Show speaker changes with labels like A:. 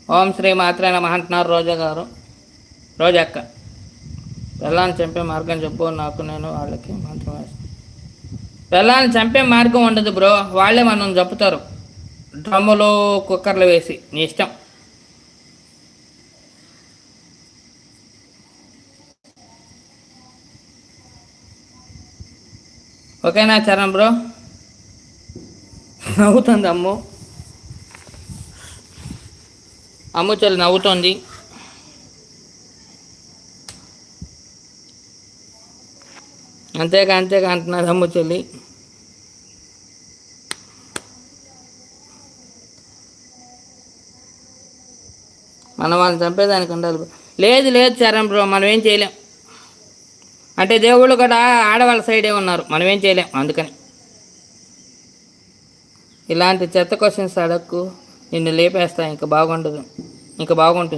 A: ఓం శ్రీ మాత్రే నమః అంటున్నారు రోజా గారు. రోజక్క, పిల్లాన్ని చంపే మార్గం చెప్పు, నాకు నేను వాళ్ళకి మంత్రం వేస్తాను. పిల్లాన్ని చంపే మార్గం ఉండదు బ్రో, వాళ్ళే మనం చంపుతారు డ్రమ్ములు కుక్కర్లు వేసి. నీ ఇష్టం. ఓకేనా చరణ్ బ్రో? నవ్వుతుంది అమ్ము. అమ్ము చెల్లి నవ్వుతోంది. అంతేగా అంతేగా అంటున్నారు అమ్ము చెల్లి. మనం వాళ్ళని చంపేదానికి ఉండాలి బ్రో. లేదు లేదు చరణ్ బ్రో, మనం ఏం చేయలేం. అంటే దేవుళ్ళు కూడా ఆడవాళ్ళ సైడే ఉన్నారు, మనం ఏం చేయలేం. అందుకని ఇలాంటి చెత్త క్వశ్చన్స్ అడక్కు, నిన్ను లేపేస్తా. ఇంకా బాగుండదు, ఇంకా బాగుంటుంది.